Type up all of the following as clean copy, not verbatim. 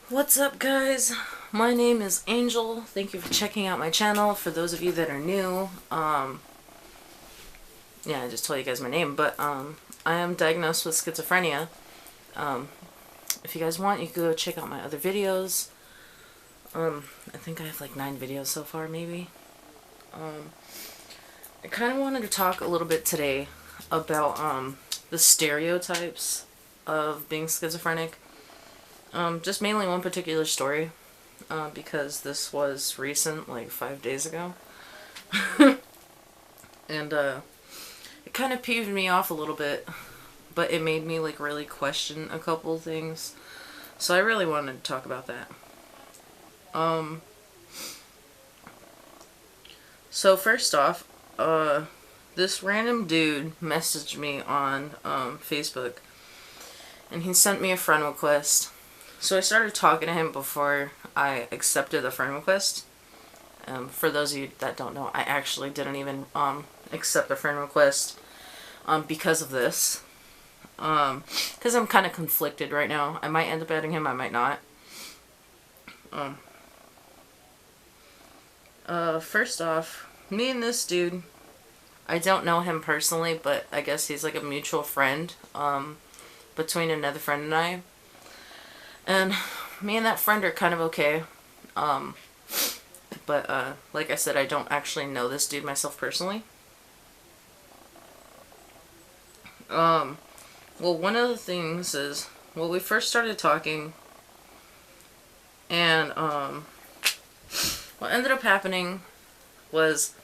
What's up, guys? My name is Angel. Thank you for checking out my channel. For those of you that are new, yeah, I just told you guys my name, but I am diagnosed with schizophrenia. Um, if you guys want, you can go check out my other videos. I think I have like 9 videos so far, maybe. I kind of wanted to talk a little bit today about the stereotypes of being schizophrenic. Just mainly one particular story, because this was recent, like 5 days ago. And it kind of peeved me off a little bit, but it made me like really question a couple things. So I really wanted to talk about that. So first off, this random dude messaged me on Facebook, and he sent me a friend request. So I started talking to him before I accepted the friend request. For those of you that don't know, I actually didn't even accept the friend request because of this. Because I'm kind of conflicted right now. I might end up adding him, I might not. First off, me and this dude, I don't know him personally, but I guess he's like a mutual friend between another friend and I. And me and that friend are kind of okay. But like I said, I don't actually know this dude myself personally. Well, one of the things is, well, we first started talking, and what ended up happening was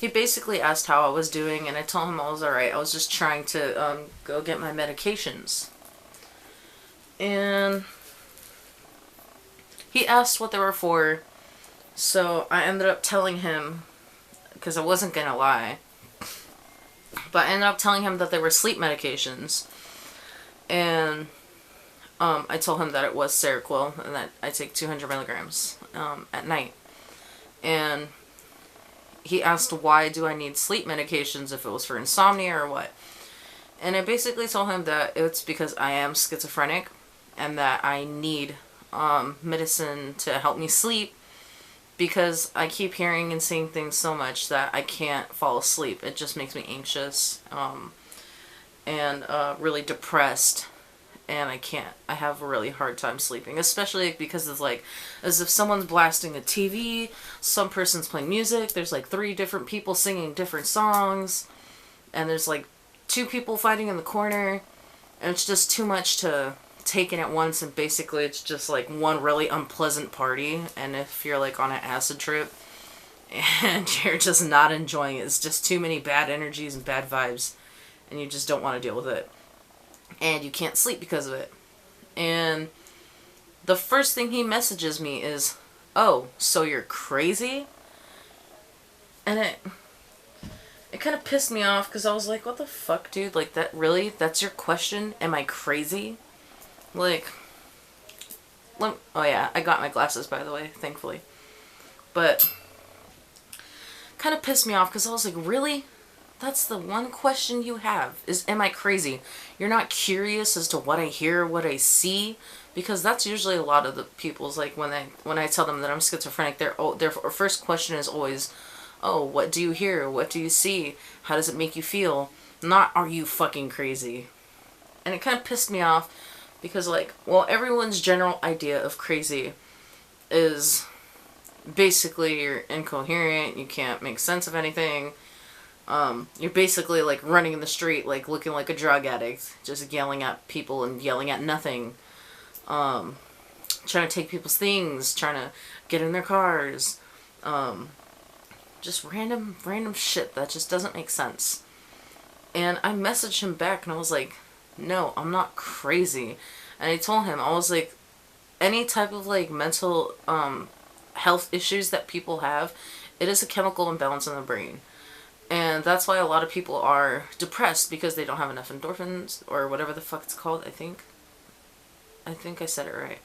he basically asked how I was doing, and I told him I was alright. I was just trying to go get my medications. And he asked what they were for, so I ended up telling him, because I wasn't gonna lie, but I ended up telling him that they were sleep medications. And I told him that it was Seroquel, and that I take 200 milligrams at night. And he asked, why do I need sleep medications, if it was for insomnia or what? And I basically told him that it's because I am schizophrenic, and that I need medicine to help me sleep, because I keep hearing and seeing things so much that I can't fall asleep. It just makes me anxious and really depressed, and I have a really hard time sleeping, especially because it's like as if someone's blasting a TV, some person's playing music, there's like 3 different people singing different songs, and there's like 2 people fighting in the corner, and it's just too much to take in at once, and basically it's just like one really unpleasant party. And if you're like on an acid trip and you're just not enjoying it, it's just too many bad energies and bad vibes, and you just don't want to deal with it, and you can't sleep because of it. And the first thing he messages me is, oh, so you're crazy? And it kind of pissed me off, because I was like, what the fuck, dude? Like, that really? That's your question? Am I crazy? Like, oh yeah, I got my glasses, by the way, thankfully. But kind of pissed me off, because I was like, really? That's the one question you have, is am I crazy? You're not curious as to what I hear, what I see? Because that's usually a lot of the people's, like, when I tell them that I'm schizophrenic, their first question is always, oh, what do you hear? What do you see? How does it make you feel? Not, are you fucking crazy? And it kind of pissed me off, because, like, well, everyone's general idea of crazy is basically you're incoherent, you can't make sense of anything. You're basically, like, running in the street, like, looking like a drug addict, just yelling at people and yelling at nothing. Trying to take people's things, trying to get in their cars. Just random shit that just doesn't make sense. And I messaged him back, and I was like, no, I'm not crazy. And I told him, I was like, any type of like mental health issues that people have, it is a chemical imbalance in the brain. And that's why a lot of people are depressed, because they don't have enough endorphins, or whatever the fuck it's called, I think I said it right.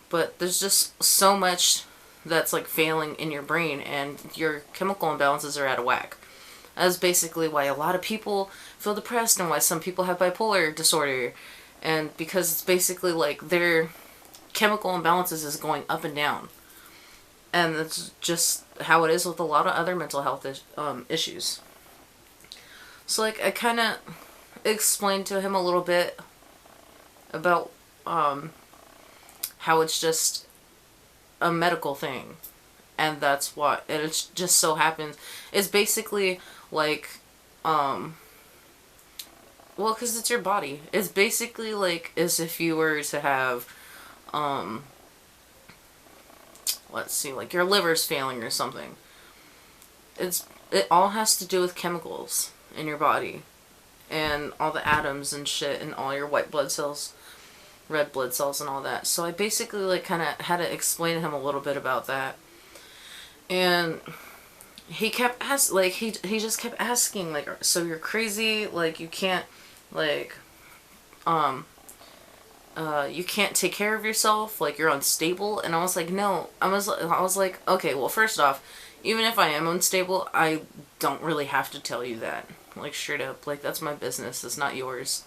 But there's just so much that's like failing in your brain, and your chemical imbalances are out of whack. That's basically why a lot of people feel depressed, and why some people have bipolar disorder. And because it's basically like their chemical imbalances is going up and down. And that's just how it is with a lot of other mental health issues. So, like, I kind of explained to him a little bit about how it's just a medical thing. And that's what it just so happens. It's basically like, well, because it's your body. It's basically like as if you were to have, let's see, like your liver's failing or something. It all has to do with chemicals in your body. And all the atoms and shit and all your white blood cells, red blood cells and all that. So I basically like kind of had to explain to him a little bit about that. And he kept he just kept asking, like, so you're crazy, like you can't, like, you can't take care of yourself, like you're unstable. And I was like, no. I was like, okay, well, first off, even if I am unstable, I don't really have to tell you that. Like, straight up, like, that's my business, it's not yours.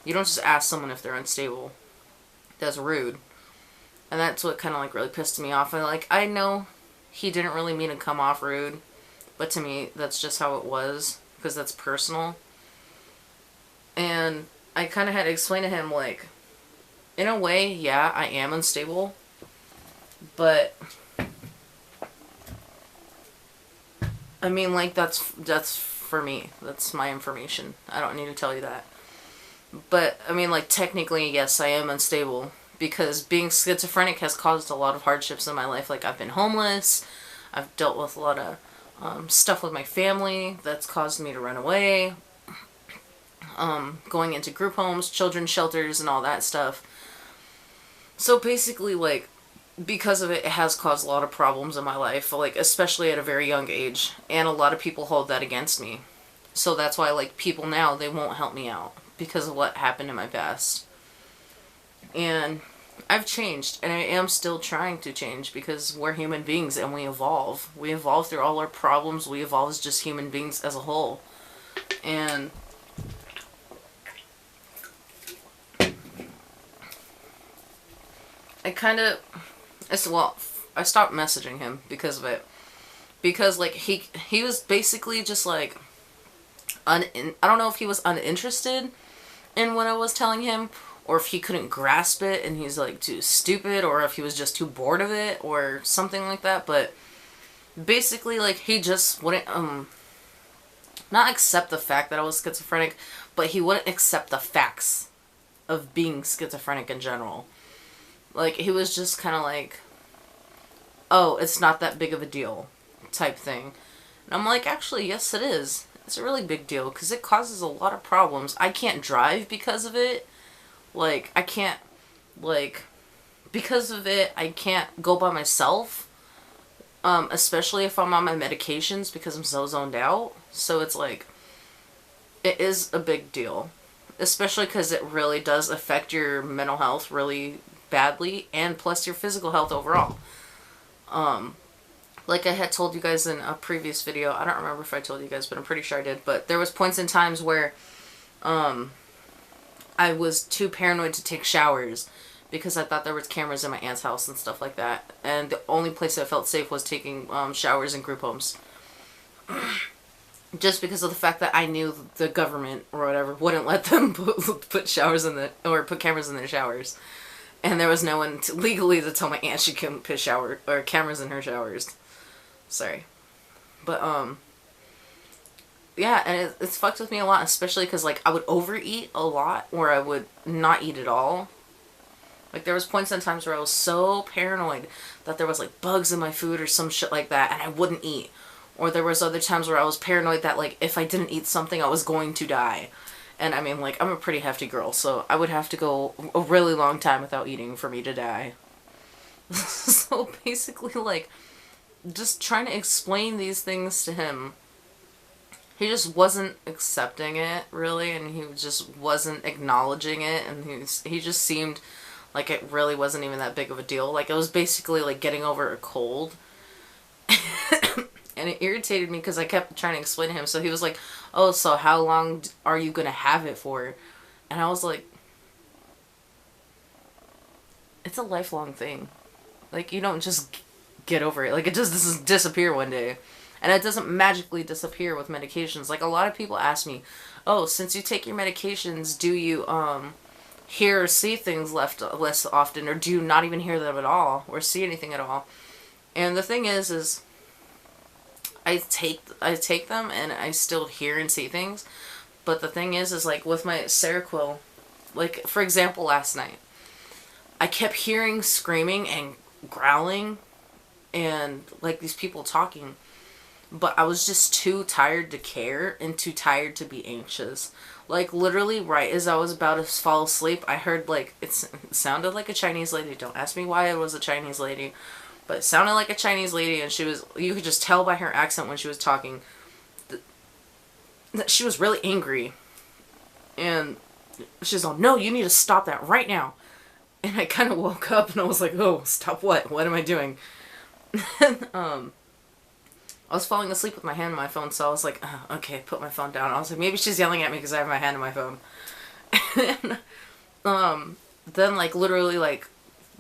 You don't just ask someone if they're unstable. That's rude. And that's what kind of, like, really pissed me off. And, like, I know he didn't really mean to come off rude, but to me, that's just how it was, because that's personal. And I kind of had to explain to him, like, in a way, yeah, I am unstable, but I mean, like, that's for me. That's my information. I don't need to tell you that. But, I mean, like, technically, yes, I am unstable. Because being schizophrenic has caused a lot of hardships in my life. Like, I've been homeless. I've dealt with a lot of stuff with my family that's caused me to run away. Going into group homes, children's shelters, and all that stuff. So, basically, like, because of it, it has caused a lot of problems in my life, like, especially at a very young age, and a lot of people hold that against me. So that's why, like, people now, they won't help me out, because of what happened in my past. And I've changed, and I am still trying to change, because we're human beings, and we evolve. We evolve through all our problems, we evolve as just human beings as a whole. And I stopped messaging him because of it. Because, like, he was basically just, like, I don't know if he was uninterested in what I was telling him, or if he couldn't grasp it and he's, like, too stupid, or if he was just too bored of it, or something like that. But basically, like, he just wouldn't, not accept the fact that I was schizophrenic, but he wouldn't accept the facts of being schizophrenic in general. Like, he was just kind of like, oh, it's not that big of a deal, type thing. And I'm like, actually, yes, it is. It's a really big deal, because it causes a lot of problems. I can't drive because of it. Like, I can't, like, because of it, I can't go by myself. Especially if I'm on my medications, because I'm so zoned out. So it's like, it is a big deal. Especially because it really does affect your mental health really badly, and plus your physical health overall. Like I had told you guys in a previous video, I don't remember if I told you guys, but I'm pretty sure I did, but there was points in times where, I was too paranoid to take showers, because I thought there was cameras in my aunt's house and stuff like that, and the only place I felt safe was taking, showers in group homes. Just because of the fact that I knew the government, or whatever, wouldn't let them put showers in or put cameras in their showers. And there was no one legally to tell my aunt she couldn't put cameras in her showers. Sorry. But, yeah, and it's fucked with me a lot, especially because, like, I would overeat a lot, or I would not eat at all. Like, there was points in times where I was so paranoid that there was, like, bugs in my food or some shit like that, and I wouldn't eat. Or there was other times where I was paranoid that, like, if I didn't eat something, I was going to die. And I mean, like, I'm a pretty hefty girl, so I would have to go a really long time without eating for me to die. So basically, like, just trying to explain these things to him, he just wasn't accepting it, really, and he just wasn't acknowledging it, and he just seemed like it really wasn't even that big of a deal. Like, it was basically like getting over a cold. And it irritated me because I kept trying to explain to him. So he was like, oh, so how long are you going to have it for? And I was like, it's a lifelong thing. Like, you don't just get over it. Like, it just doesn't disappear one day. And it doesn't magically disappear with medications. Like, a lot of people ask me, oh, since you take your medications, do you, hear or see things less often, or do you not even hear them at all, or see anything at all? And the thing is I take them, and I still hear and see things. But the thing is like, with my Seroquel, like, for example, last night, I kept hearing screaming and growling, and, like, these people talking. But I was just too tired to care, and too tired to be anxious. Like, literally, right as I was about to fall asleep, I heard, like, it sounded like a Chinese lady. Don't ask me why it was a Chinese lady. But it sounded like a Chinese lady, and you could just tell by her accent when she was talking that she was really angry. And she's all, no, you need to stop that right now. And I kind of woke up, and I was like, oh, stop what? What am I doing? And, I was falling asleep with my hand on my phone, so I was like, oh, okay, put my phone down. I was like, maybe she's yelling at me because I have my hand on my phone. And, then, like, literally, like,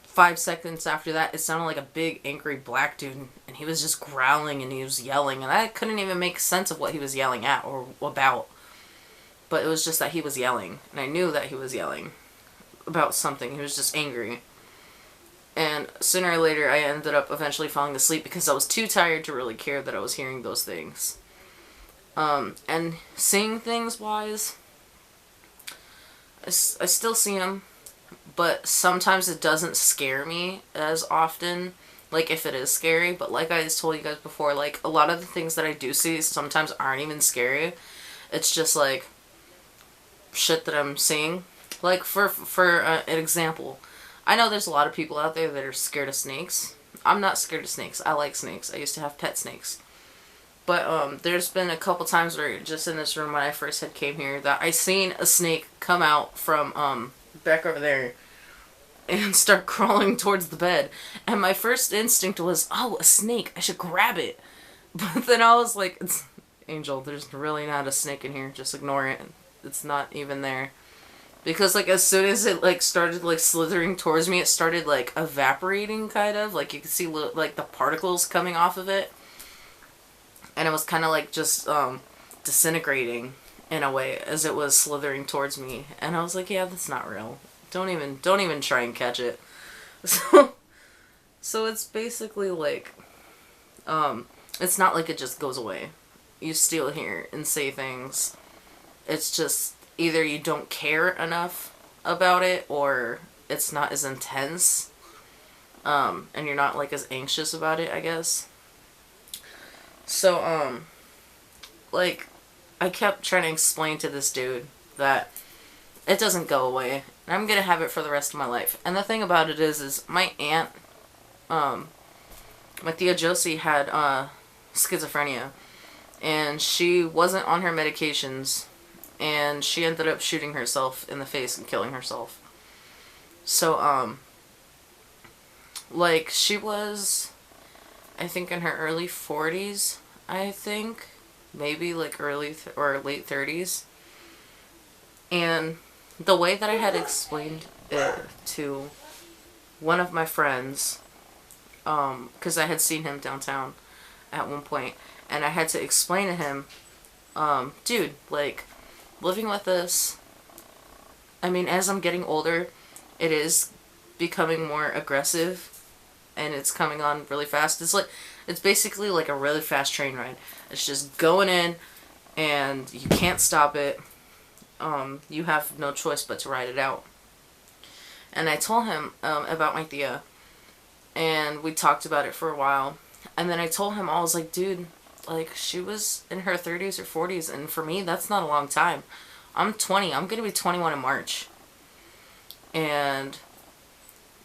5 seconds after that, it sounded like a big, angry black dude, and he was just growling, and he was yelling, and I couldn't even make sense of what he was yelling at or about. But it was just that he was yelling, and I knew that he was yelling about something. He was just angry. And sooner or later, I ended up eventually falling asleep because I was too tired to really care that I was hearing those things. And seeing things wise, I still see them, but sometimes it doesn't scare me as often, like, if it is scary. But like I just told you guys before, like, a lot of the things that I do see sometimes aren't even scary. It's just, like, shit that I'm seeing. Like, for an example, I know there's a lot of people out there that are scared of snakes. I'm not scared of snakes. I like snakes. I used to have pet snakes. But there's been a couple times where, just in this room when I first had came here, that I seen a snake come out from back over there and start crawling towards the bed. And my first instinct was, oh, a snake. I should grab it. But then I was like, it's Angel, there's really not a snake in here. Just ignore it. It's not even there. Because, like, as soon as it, like, started, like, slithering towards me, it started, like, evaporating, kind of. Like, you could see, like, the particles coming off of it. And it was kind of, like, just, disintegrating, in a way, as it was slithering towards me. And I was like, yeah, that's not real. Don't even try and catch it. So it's basically, like, it's not like it just goes away. You still hear and say things. It's just, either you don't care enough about it, or it's not as intense, and you're not, like, as anxious about it, I guess. So, like, I kept trying to explain to this dude that it doesn't go away, and I'm gonna have it for the rest of my life. And the thing about it is my aunt, my Tia Josie had, schizophrenia, and she wasn't on her medications, and she ended up shooting herself in the face and killing herself. So, like, she was, I think, in her early 40s, I think. Maybe, like, early or late 30s. And the way that I had explained it to one of my friends, because I had seen him downtown at one point, and I had to explain to him, dude, like, living with this, I mean, as I'm getting older, it is becoming more aggressive, and it's coming on really fast. It's basically like a really fast train ride. It's just going in, and you can't stop it. You have no choice but to ride it out. And I told him, about my Thea, and we talked about it for a while, and then I told him, I was like, dude, like, she was in her 30s or 40s, and for me, that's not a long time. I'm 20. I'm going to be 21 in March. And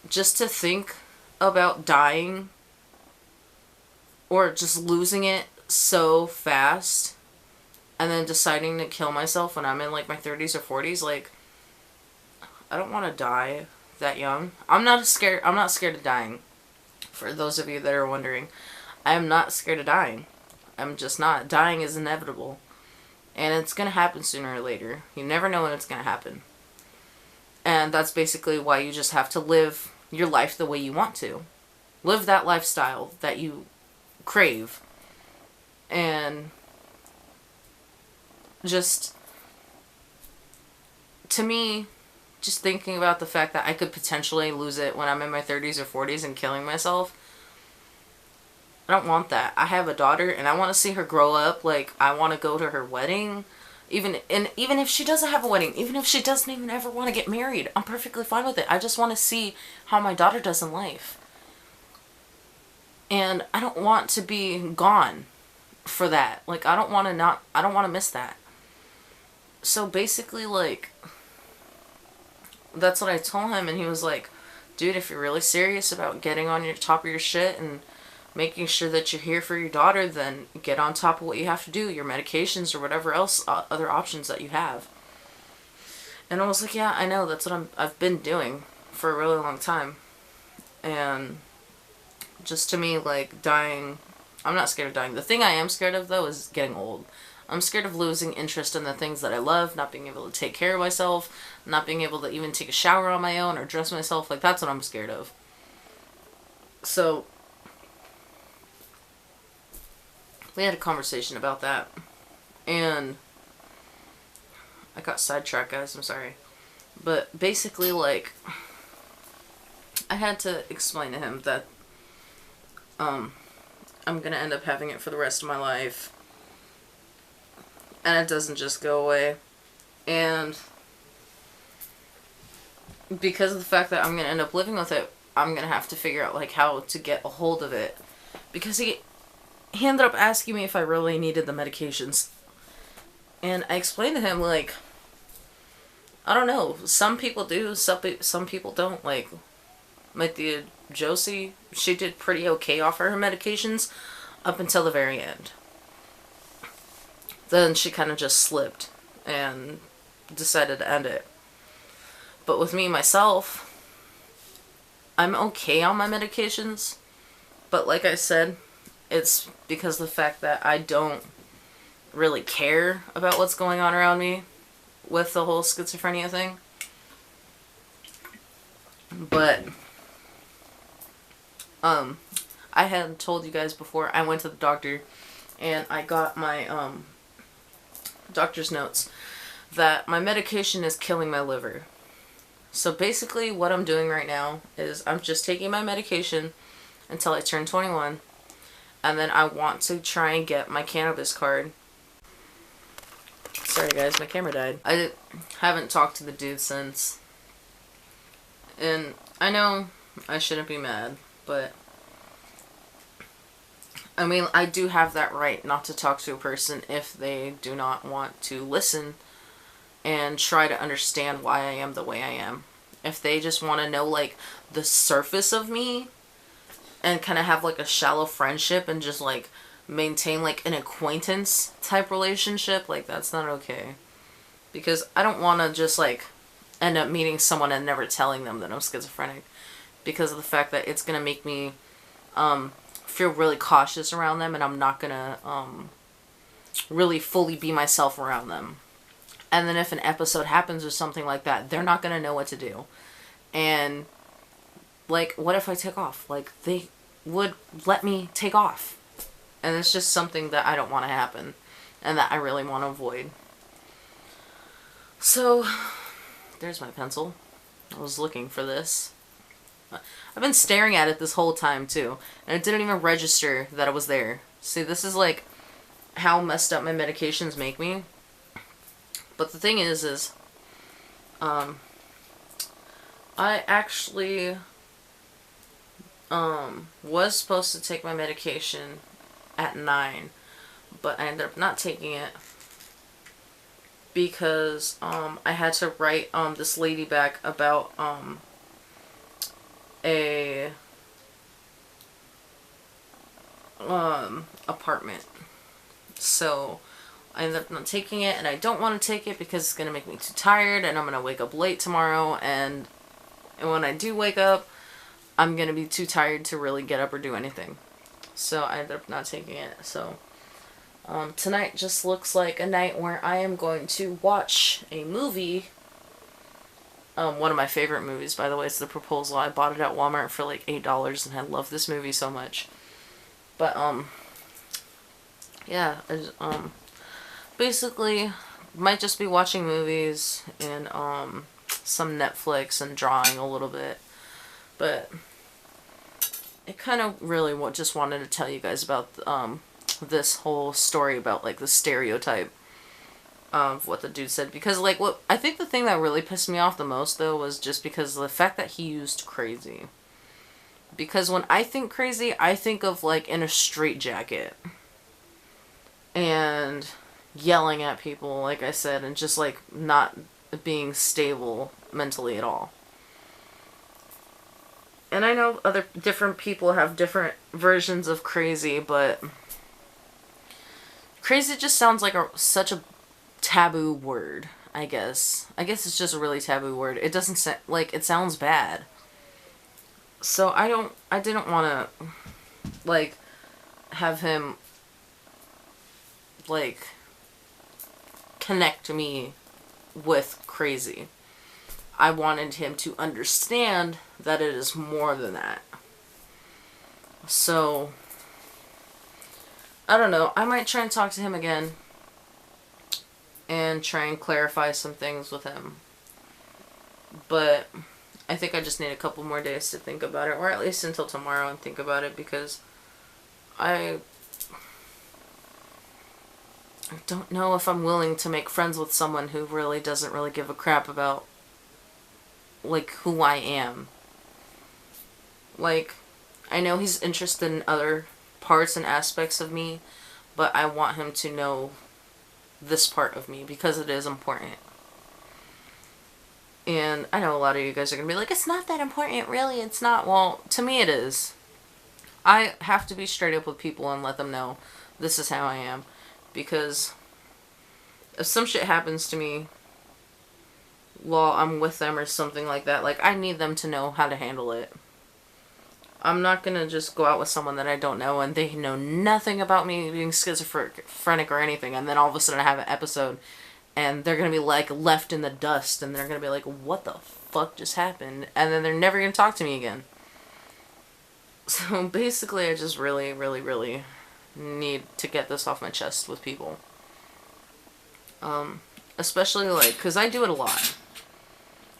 just to think about dying, or just losing it so fast, and then deciding to kill myself when I'm in, like, my 30s or 40s, like, I don't want to die that young. I'm not scared of dying. For those of you that are wondering, I am not scared of dying. I'm just not. Dying is inevitable. And it's going to happen sooner or later. You never know when it's going to happen. And that's basically why you just have to live your life the way you want to. Live that lifestyle that you crave. And just, to me, just thinking about the fact that I could potentially lose it when I'm in my 30s or 40s and killing myself, I don't want that. I have a daughter and I want to see her grow up. Like, I want to go to her wedding. Even if she doesn't have a wedding, even if she doesn't even ever want to get married, I'm perfectly fine with it. I just want to see how my daughter does in life. And I don't want to be gone for that. Like, I don't want to miss that. So basically, like, that's what I told him, and he was like, dude, if you're really serious about getting on your top of your shit and making sure that you're here for your daughter, then get on top of what you have to do, your medications or whatever else, other options that you have. And I was like, yeah, I know, that's what I've been doing for a really long time. And just to me, like, dying, I'm not scared of dying. The thing I am scared of, though, is getting old. I'm scared of losing interest in the things that I love, not being able to take care of myself, not being able to even take a shower on my own or dress myself. Like, that's what I'm scared of. So, we had a conversation about that. And I got sidetracked, guys. I'm sorry. But basically, like, I had to explain to him that I'm going to end up having it for the rest of my life. And it doesn't just go away. And because of the fact that I'm going to end up living with it, I'm going to have to figure out, like, how to get a hold of it. Because he ended up asking me if I really needed the medications. And I explained to him, like, I don't know. Some people do, some people don't. Like the Josie, she did pretty okay off her medications up until the very end. Then she kind of just slipped and decided to end it. But with me, myself, I'm okay on my medications. But like I said, it's because of the fact that I don't really care about what's going on around me with the whole schizophrenia thing. But, I had told you guys before, I went to the doctor and I got my, doctor's notes that my medication is killing my liver. So basically what I'm doing right now is I'm just taking my medication until I turn 21, and then I want to try and get my cannabis card. Sorry guys, my camera died. I haven't talked to the dude since, and I know I shouldn't be mad, but I mean, I do have that right not to talk to a person if they do not want to listen and try to understand why I am the way I am. If they just want to know, like, the surface of me and kind of have, like, a shallow friendship and just, like, maintain, like, an acquaintance type relationship, like, that's not okay. Because I don't want to just, like, end up meeting someone and never telling them that I'm schizophrenic. Because of the fact that it's going to make me, feel really cautious around them, and I'm not gonna really fully be myself around them. And then if an episode happens or something like that, they're not gonna know what to do. And, like, what if I take off? Like, they would let me take off. And it's just something that I don't want to happen, and that I really want to avoid. So, there's my pencil. I was looking for this. I've been staring at it this whole time, too. And it didn't even register that it was there. See, this is, like, how messed up my medications make me. But the thing is, I actually, was supposed to take my medication at 9. But I ended up not taking it. Because, I had to write, this lady back about, a apartment. So I ended up not taking it, and I don't want to take it because it's going to make me too tired, and I'm going to wake up late tomorrow, and when I do wake up, I'm going to be too tired to really get up or do anything. So I ended up not taking it. So tonight just looks like a night where I am going to watch a movie One of my favorite movies, by the way, is The Proposal. I bought it at Walmart for like $8, and I love this movie so much. But yeah, basically might just be watching movies and some Netflix and drawing a little bit. But I kind of really just wanted to tell you guys about this whole story about like the stereotype of what the dude said, because like what I think the thing that really pissed me off the most though was just because of the fact that he used crazy. Because when I think crazy, I think of like in a straitjacket and yelling at people, like I said, and just like not being stable mentally at all. And I know other different people have different versions of crazy, but crazy just sounds like such a taboo word, I guess. I guess it's just a really taboo word. It doesn't sound like, it sounds bad. So I didn't want to like have him like connect me with crazy. I wanted him to understand that it is more than that. So I don't know. I might try and talk to him again and try and clarify some things with him. But I think I just need a couple more days to think about it, or at least until tomorrow and think about it, because I don't know if I'm willing to make friends with someone who really doesn't really give a crap about like who I am. Like, I know he's interested in other parts and aspects of me, but I want him to know this part of me because it is important. And I know a lot of you guys are going to be like, it's not that important, really, it's not. Well, to me it is. I have to be straight up with people and let them know this is how I am. Because if some shit happens to me while I'm with them or something like that, like, I need them to know how to handle it. I'm not going to just go out with someone that I don't know and they know nothing about me being schizophrenic or anything, and then all of a sudden I have an episode and they're going to be like left in the dust and they're going to be like, what the fuck just happened? And then they're never going to talk to me again. So basically I just really, really, really need to get this off my chest with people. Especially like, because I do it a lot.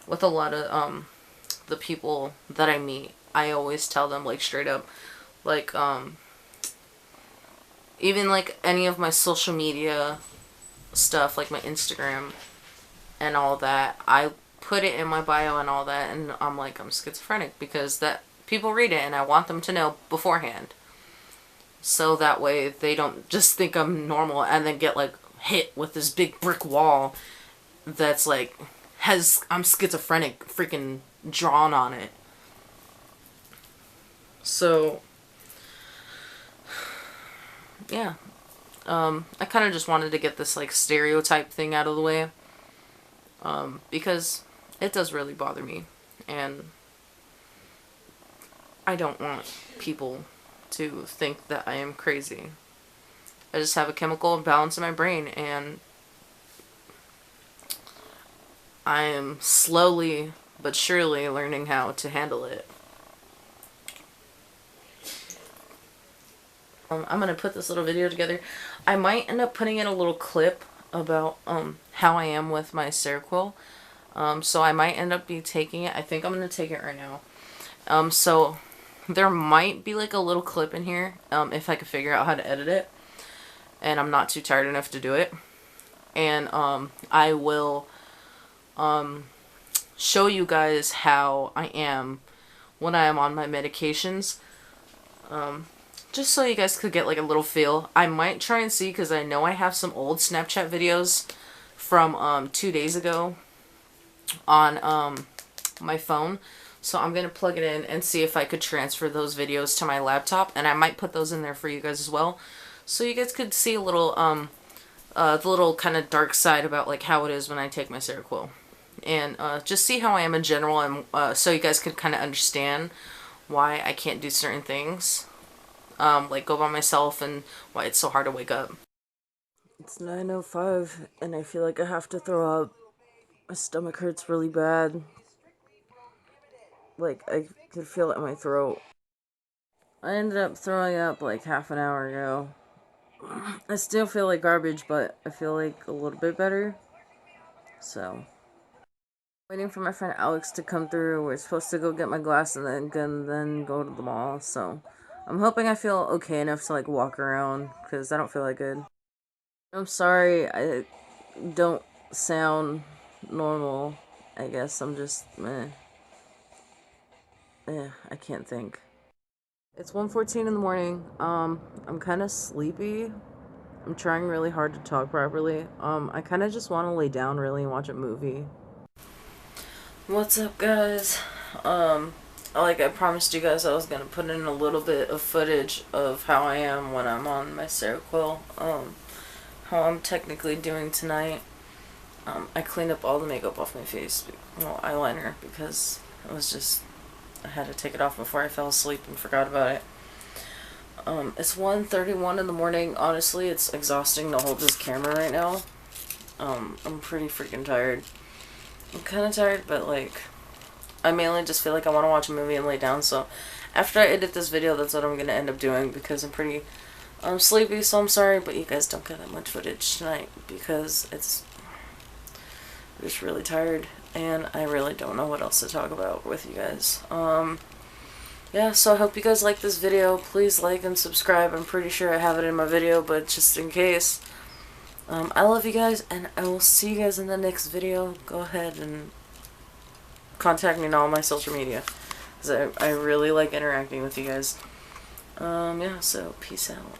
With a lot of the people that I meet. I always tell them like straight up, like even like any of my social media stuff, like my Instagram and all that, I put it in my bio and all that, and I'm like, I'm schizophrenic, because that people read it and I want them to know beforehand, so that way they don't just think I'm normal and then get like hit with this big brick wall that's like has I'm schizophrenic freaking drawn on it. So yeah, I kind of just wanted to get this like stereotype thing out of the way, because it does really bother me, and I don't want people to think that I am crazy. I just have a chemical imbalance in my brain, and I am slowly but surely learning how to handle it. I'm gonna put this little video together. I might end up putting in a little clip about how I am with my Seroquel. So I might end up taking it. I think I'm gonna take it right now. So there might be like a little clip in here if I could figure out how to edit it, and I'm not too tired enough to do it. And I will show you guys how I am when I am on my medications. Just so you guys could get like a little feel. I might try and see, because I know I have some old Snapchat videos from 2 days ago on my phone. So I'm going to plug it in and see if I could transfer those videos to my laptop. And I might put those in there for you guys as well, so you guys could see a little, the little kind of dark side about like how it is when I take my Seroquel. And just see how I am in general, and so you guys could kind of understand why I can't do certain things. Like go by myself, and why it's so hard to wake up. It's 9:05 and I feel like I have to throw up. My stomach hurts really bad. like, I could feel it in my throat. I ended up throwing up like half an hour ago. I still feel like garbage, but I feel like a little bit better. So, waiting for my friend Alex to come through. We're supposed to go get my glass and then go to the mall. So, I'm hoping I feel okay enough to like walk around because I don't feel like good. I'm sorry, I don't sound normal. I guess I'm just I can't think. It's 1:14 in the morning. I'm kind of sleepy. I'm trying really hard to talk properly. I kind of just want to lay down really and watch a movie. What's up, guys? Like I promised you guys I was gonna put in a little bit of footage of how I am when I'm on my Seroquel. How I'm technically doing tonight. I cleaned up all the makeup off my face, well, eyeliner, because it was just, I had to take it off before I fell asleep and forgot about it. It's 1:31 in the morning. Honestly, it's exhausting to hold this camera right now. I'm pretty freaking tired. I'm kind of tired, but like, I mainly just feel like I want to watch a movie and lay down, so after I edit this video, that's what I'm going to end up doing, because I'm pretty sleepy, so I'm sorry, but you guys don't get that much footage tonight, because I'm just really tired, and I really don't know what else to talk about with you guys. Yeah, so I hope you guys like this video. Please like and subscribe. I'm pretty sure I have it in my video, but just in case. I love you guys, and I will see you guys in the next video. Go ahead and contact me on all my social media, because I really like interacting with you guys. Yeah, so peace out.